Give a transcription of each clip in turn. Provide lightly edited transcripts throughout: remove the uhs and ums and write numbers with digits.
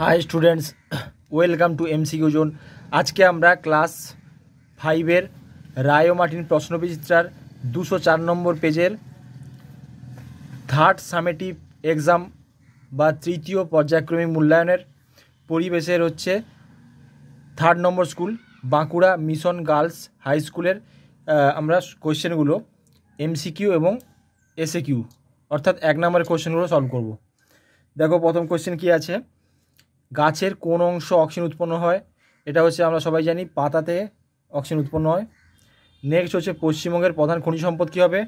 High students, welcome to MCQ zone. আজকে আমরা class 5-এর রায় ও Martin প্রশ্নবিচিত্রার 204 নম্বর পেজের থার্ড সামেটিভ এক্সাম বা তৃতীয় পর্যায়ক্রমিক মূল্যায়নের পরিবেশের হচ্ছে 3rd নম্বর school Bankura mission girls high স্কুলের আমরা কোয়েশ্চেনগুলো এমসিকিউ এবং এসএকিউ অর্থাৎ 1 নম্বরের কোয়েশ্চেনগুলো সলভ করব। দেখো প্রথম কোয়েশ্চেন কি আছে, গাছের কোন অংশ অক্সিজেন উৎপন্ন হয়? এটা হচ্ছে আমরা সবাই জানি পাতাতে অক্সিজেন উৎপন্ন হয়। নেক্সট হচ্ছে পশ্চিমবঙ্গের প্রধান খনিজ সম্পদ কী হবে?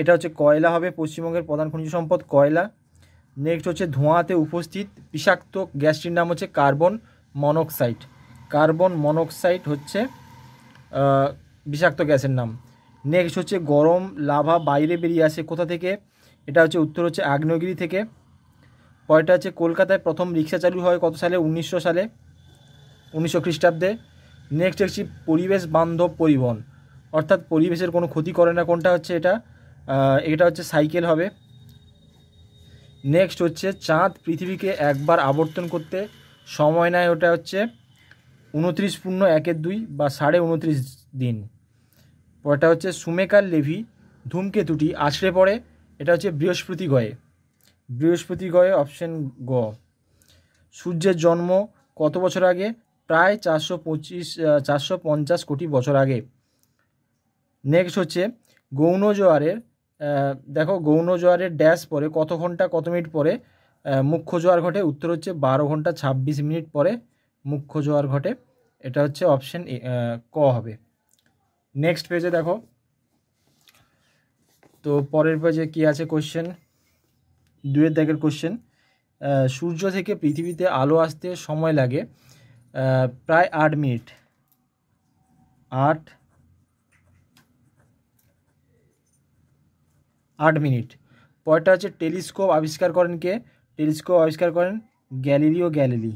এটা হচ্ছে কয়লা হবে, পশ্চিমবঙ্গের প্রধান খনিজ সম্পদ কয়লা। নেক্সট হচ্ছে ধোঁয়াতে উপস্থিত বিষাক্ত গ্যাসটির নাম হচ্ছে কার্বন মনোক্সাইড। কার্বন মনোক্সাইড হচ্ছে বিষাক্ত গ্যাসের নাম। নেক্সট হচ্ছে গরম লাভা বাইরে বেরিয়ে আসে কোথা থেকে? এটা হচ্ছে উত্তর হচ্ছে আগ্নেয়গিরি থেকে। পরেরটা হচ্ছে কলকাতায় প্রথম রিক্সা চালু হয় কত সালে? 1900 সালে, 1900 খ্রিস্টাব্দে। নেক্সট হচ্ছে পরিবেশ বান্ধব পরিবহন অর্থাৎ পরিবেশের কোনো ক্ষতি করে না, কোনটা হচ্ছে এটা হচ্ছে সাইকেল হবে। নেক্সট হচ্ছে চাঁদ পৃথিবীকে একবার আবর্তন করতে সময় নেয়, ওটা হচ্ছে 29.1/2 বা 29.5 দিন। পরেরটা হচ্ছে সুমেকার লেভি ধূমকেতুটি আছড়ে পড়ে, এটা হচ্ছে বৃহস্পতি গ্রহে। বৃহস্পতি গ্রহে অপশন গ। সূর্যের জন্ম কত বছর আগে? প্রায় 450 কোটি বছর আগে। নেক্সট হচ্ছে গৌণ জোয়ারের দেখো গৌণ জোয়ারের ড্যাশ পরে কত ঘন্টা কত মিনিট পরে মুখ্য জোয়ার ঘটে? উত্তর হচ্ছে 12 ঘন্টা 26 মিনিট পরে মুখ্য জোয়ার ঘটে, এটা হচ্ছে অপশন ক হবে। নেক্সট পেজে দেখো, তো পরের পেজে কি আছে কোশ্চেন, 2-এর দাগের কোশ্চেন। সূর্য থেকে পৃথিবীতে আলো আসতে সময় লাগে প্রায় 8 মিনিট। 8 মিনিট। পরেরটা হচ্ছে টেলিস্কোপ আবিষ্কার করেন কে? টেলিস্কোপ আবিষ্কার করেন গ্যালিলিও গ্যালিলি।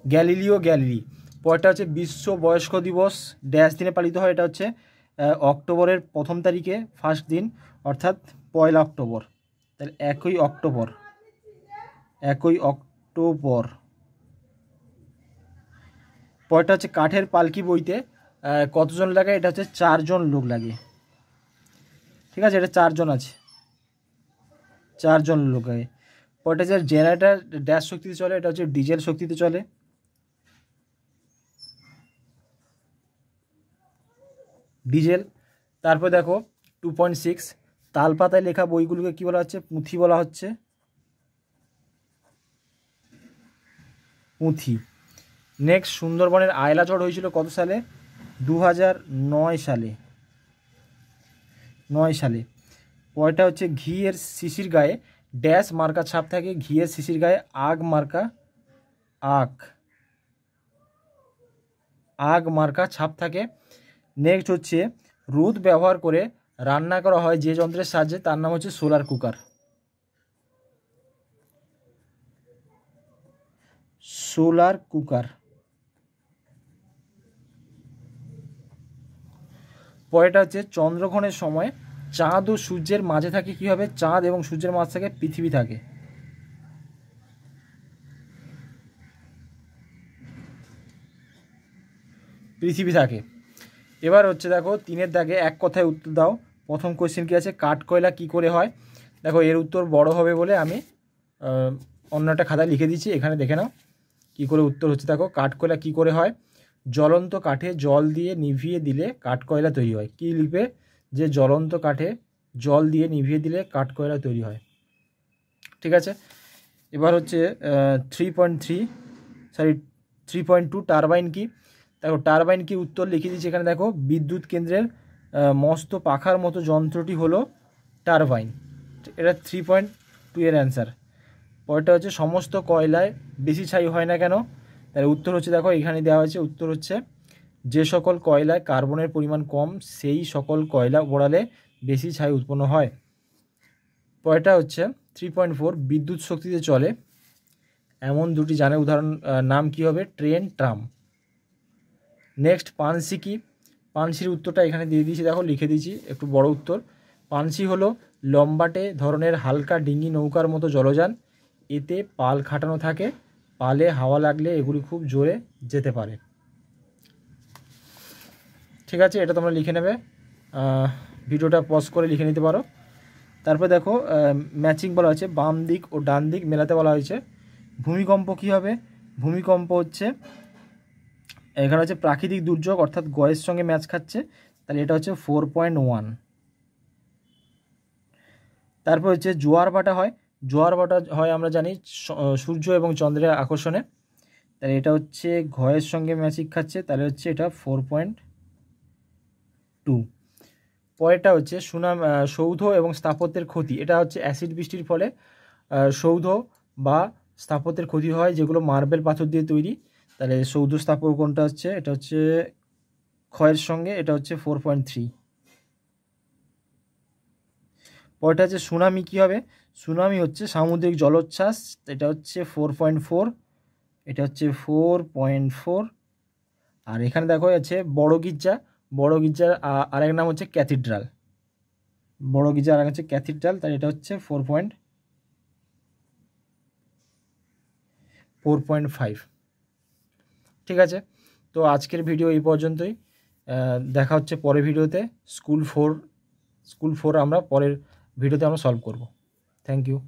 Galileo Galilei. পরেরটা হচ্ছে বিশ্ব বয়স্ক দিবস ড্যাশ দিনে পালিত হয়? এটা হচ্ছে অক্টোবরের 1 তারিখে, ফার্স্ট দিন, অর্থাৎ 1 অক্টোবর। তাহলে 1 অক্টোবর। পরেরটা হচ্ছে কাঠের পালকি বইতে কতজন লাগে? এটা হচ্ছে 4 জন লোক লাগে। ঠিক আছে, এটা 4 জন আছে, 4 জন লোক লাগে। পরেরটা হচ্ছে জেনারেটর ড্যাশ শক্তিতে চলে? এটা হচ্ছে ডিজেল শক্তিতে চলে। ডিজেল। তারপর দেখো 2.6, তালপাতায় লেখা বইগুলোকে কি বলা হচ্ছে? পুঁথি বলা হচ্ছে, পুঁথি। নেক্সট সুন্দরবনের আয়লা ঝড় হয়েছিল কত সালে? 2009 সালে। পরেরটা হচ্ছে ঘিয়ের শিশির গায়ে ড্যাশ মার্কা ছাপ থাকে? ঘিয়ের শিশির গায়ে আগ মার্কা ছাপ থাকে। নেক্সট হচ্ছে রোদ ব্যবহার করে রান্না করা হয় যে যন্ত্রের সাহায্যে, তার নাম হচ্ছে সোলার কুকার। পরেরটা হচ্ছে চন্দ্রগ্রহণের সময় চাঁদ ও সূর্যের মাঝে থাকে কি হবে? চাঁদ এবং সূর্যের মাঝে থাকে পৃথিবী থাকে। এবার হচ্ছে দেখো 3-এর দাগে এক কথায় উত্তর দাও। প্রথম কোয়েশ্চেন কি আছে, কাঠকয়লা কি করে হয়? দেখো এর উত্তর বড় হবে বলে আমি অন্য একটা খাতায় লিখে দিচ্ছি, এখানে দেখে নাও কী করে উত্তর হচ্ছে। দেখো কাঠকয়লা কি করে হয়? জ্বলন্ত কাঠে জল দিয়ে নিভিয়ে দিলে কাঠকয়লা তৈরি হয়। কি লিখবে? যে জ্বলন্ত কাঠে জল দিয়ে নিভিয়ে দিলে কাঠকয়লা তৈরি হয়। ঠিক আছে, এবার হচ্ছে 3.2 টারবাইন কি? দেখো টারবাইন কি উত্তর লিখে দিচ্ছি এখানে। দেখো বিদ্যুৎ কেন্দ্রের মস্ত পাখার মতো যন্ত্রটি হলো টারবাইন, এটা 3.2 এর অ্যান্সার। পরেরটা হচ্ছে সমস্ত কয়লায় বেশি ছাই হয় না কেন? তার উত্তর হচ্ছে দেখো এখানে দেওয়া হয়েছে, উত্তর হচ্ছে যে সকল কয়লায় কার্বনের পরিমাণ কম সেই সকল কয়লা পোড়ালে বেশি ছাই উৎপন্ন হয়। পরেরটা হচ্ছে 3.4 বিদ্যুৎ শক্তিতে চলে এমন দুটি যানের উদাহরণ নাম কি হবে? Train, tram. নেক্সট পানসি কি? পানসির উত্তরটা এখানে দিয়ে দিয়েছি, দেখো লিখে দিয়েছি একটু বড় উত্তর। পানসি হলো লম্বাটে ধরনের হালকা ডিঙি নৌকার মতো জলযান, এতে পাল খাটানো থাকে, পালে হাওয়া লাগলে এগুলি খুব জোরে যেতে পারে। ঠিক আছে, এটা তোমরা লিখে নেবে, ভিডিওটা পজ করে লিখে নিতে পারো। তারপর দেখো ম্যাচিং বলা হয়েছে, বাম দিক ও ডান দিক মেলাতে বলা হয়েছে। ভূমিকম্প কী হবে? ভূমিকম্প হচ্ছে এখানে হচ্ছে প্রাকৃতিক দুর্যোগ, অর্থাৎ গয়ের সঙ্গে ম্যাচ খাচ্ছে, তাহলে এটা হচ্ছে 4.1। তারপর হচ্ছে জোয়ার ভাটা হয়। জোয়ার ভাটা হয় আমরা জানি সূর্য এবং চন্দ্রের আকর্ষণে, তাহলে এটা হচ্ছে ঘয়ের সঙ্গে ম্যাচিং খাচ্ছে, তাহলে হচ্ছে এটা 4.2। পরেরটা হচ্ছে সৌধ এবং স্থাপত্যের ক্ষতি। এটা হচ্ছে অ্যাসিড বৃষ্টির ফলে সৌধ বা স্থাপত্যের ক্ষতি হয়, যেগুলো মার্বেল পাথর দিয়ে তৈরি। তাহলে সৌধ স্থাপত্য কোনটা হচ্ছে? এটা হচ্ছে ক্ষয়ের সঙ্গে, এটা হচ্ছে 4.3। পরেরটা হচ্ছে সুনামি কী হবে? সুনামি হচ্ছে সামুদ্রিক জলোচ্ছ্বাস, এটা হচ্ছে 4.4, এটা হচ্ছে 4.4। আর এখানে দেখো আছে বড় গির্জা। বড় গির্জার আরেক নাম হচ্ছে ক্যাথিড্রাল। বড় গির্জার আরেক হচ্ছে ক্যাথিড্রাল, তাই এটা হচ্ছে 4.5। ঠিক আছে, তো আজকের ভিডিও এই পর্যন্তই। দেখা হচ্ছে পরের ভিডিওতে। স্কুল 4 আমরা পরের ভিডিওতে আমরা সলভ করব। Thank you.